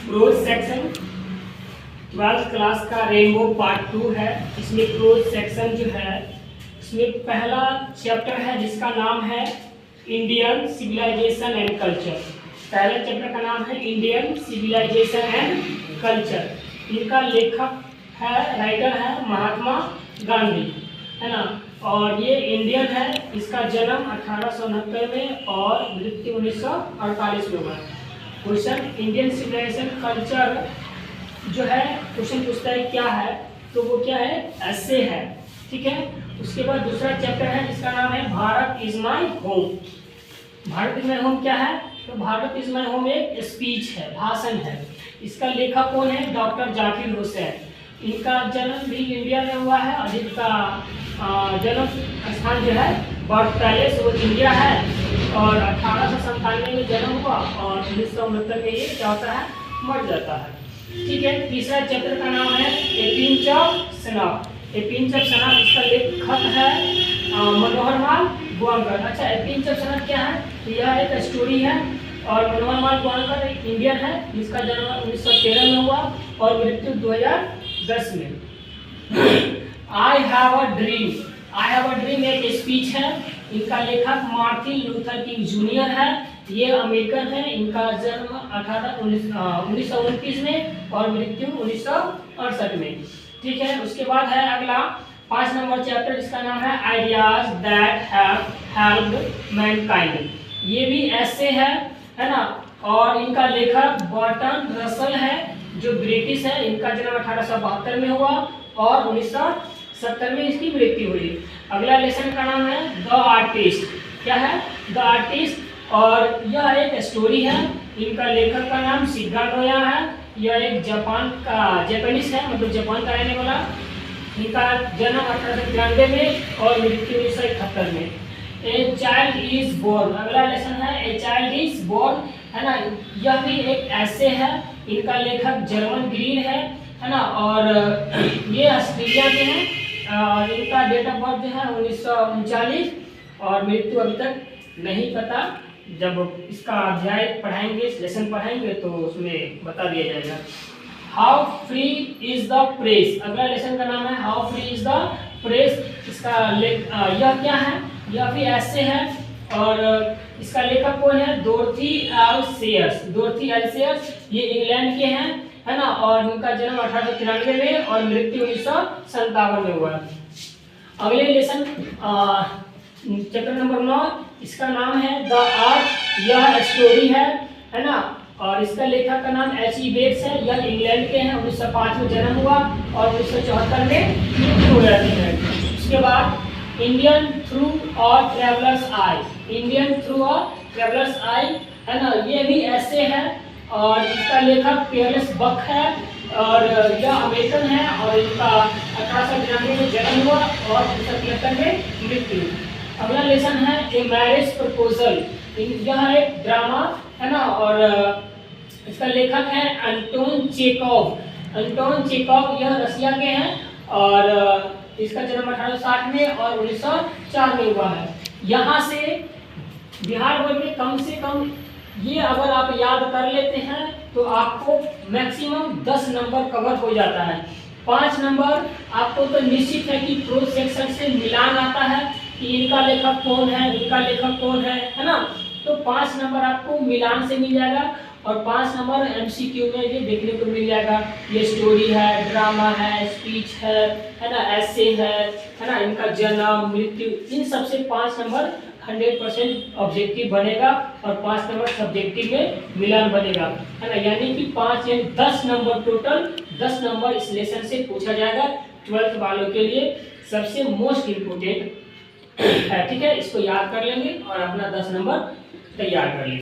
Pros section 12th class का rainbow part 2 है। इसमें प्रोज सेक्शन जो है, इसमें पहला चैप्टर है जिसका नाम है इंडियन सिविलाइजेशन एंड कल्चर। पहले चैप्टर का नाम है इंडियन सिविलाइजेशन एंड कल्चर। इनका लेखक है, राइटर है महात्मा गांधी, है ना। और ये इंडियन है, इसका जन्म 1869 में और मृत्यु 1948 में हुआ है। क्वेश्चन इंडियन सिविलाइजेशन कल्चर जो है, क्वेश्चन पूछता है क्या है, तो वो क्या है, ऐसे है, ठीक है। उसके बाद दूसरा चैप्टर है जिसका नाम है Bharat is my home. Bharat is my home क्या है, तो भारत इज माई होम एक स्पीच है, भाषण है। इसका लेखक कौन है, डॉक्टर जाकिर हुसैन। इनका जन्म भी इंडिया में हुआ है और इनका जन्म स्थान जो है बर्थ पैलेस वो इंडिया है। और 1897 में जन्म हुआ और 1969 में ये क्या होता है, मर जाता है, ठीक है। तीसरा चैप्टर का नाम है a pinch of snuff. A pinch of snuff इसका लेखक है मनोहर लाल गोवांकर। अच्छा, ए पिंच ऑफ सनफ क्या है, तो यह एक स्टोरी है और मनोहर लाल गोवांकर एक इंडियन है जिसका जन्म 1913 में हुआ और मृत्यु 2010 में। I have a dream. I have a dream एक स्पीच है। इनका लेखक मार्टिन लूथर किंग जूनियर है। ये अमेरिकन है। इनका जन्म 1929 में और मृत्यु 1968 में, ठीक है। उसके बाद है अगला 5 नंबर चैप्टर जिसका नाम है ideas that have helped Mankind. ये भी ऐसे है ना। और इनका लेखक बर्टन रसल है जो ब्रिटिश है। इनका जन्म 1872 में हुआ और 1970 में इसकी मृत्यु हुई। अगला लेसन का नाम है द आर्टिस्ट। क्या है, द आर्टिस्ट। और यह एक स्टोरी है। इनका लेखक का नाम शिगा नोया है। यह एक जापानीज है, मतलब जापान का रहने वाला। इनका जन्म 1893 में और मृत्यु 1971 में। A child is born. अगला लेसन है ए चाइल्ड इज बोर्न, है ना। यह भी एक ऐसे है। इनका लेखक जर्मन ग्रीन है ना। और ये ऑस्ट्रेलिया के हैं। इनका डेट ऑफ बर्थ जो है 1939 और मृत्यु अभी तक नहीं पता। जब इसका अध्याय पढ़ाएंगे, लेसन पढ़ाएंगे तो उसमें बता दिया जाएगा। How free is the press. अगला लेसन का नाम है how free is the press. इसका यह क्या है, यह भी ऐसे है। और इसका लेखक कौन है, डोरथी एल सेयर्स। डोरथी एल सेयर्स ये इंग्लैंड के हैं, है ना। और इनका जन्म 1893 में और मृत्यु 1957 में हुआ। अगले लेसन चैप्टर नंबर 9, इसका नाम है द आर्ट। यह स्टोरी है ना। और इसका लेखक का नाम एच.ई. बेट्स है। यह इंग्लैंड के हैं। 1905 में जन्म हुआ और 1974 में मृत्यु हो जाती है। उसके बाद इंडियन थ्रू और ट्रेवलर्स आई। इंडियन थ्रू और ट्रेवलर्स आई, है ना। ये भी ऐसे है और इसका लेखक पेयरलेस बक है और यह अमेरिकन है। और इनका 1893 में जन्म हुआ और 1973 में मृत्यु। अगला लेसन है ए मैरिज प्रपोजल। यह एक ड्रामा है ना। और इसका लेखक है अंटोन चेकोव। अंटोन चेकोव यह रसिया के हैं और इसका जन्म 1860 में और 1904 में हुआ है। यहाँ से बिहार बोर्ड में कम से कम ये अगर आप याद कर लेते हैं तो आपको मैक्सिमम 10 नंबर कवर हो जाता है। 5 नंबर आपको तो निश्चित है कि प्रोज सेक्शन से मिलान आता है कि इनका लेखक कौन है, इनका लेखक कौन है ना। तो 5 नंबर आपको मिलान से मिल जाएगा और 5 नंबर एमसीक्यू में ये देखने को मिल जाएगा। ये स्टोरी है, ड्रामा है, स्पीच है ना, ऐसे है ना। इनका जन्म, मृत्यु, इन सबसे 5 नंबर 100% ऑब्जेक्टिव बनेगा और 5 नंबर सब्जेक्टिव में मिलान बनेगा, है ना। यानी कि 5 यानी 10 नंबर टोटल 10 नंबर इस लेसन से पूछा जाएगा 12th वालों के लिए। सबसे मोस्ट इम्पोर्टेंट है, ठीक है। इसको याद कर लेंगे और अपना 10 नंबर तैयार कर लेंगे।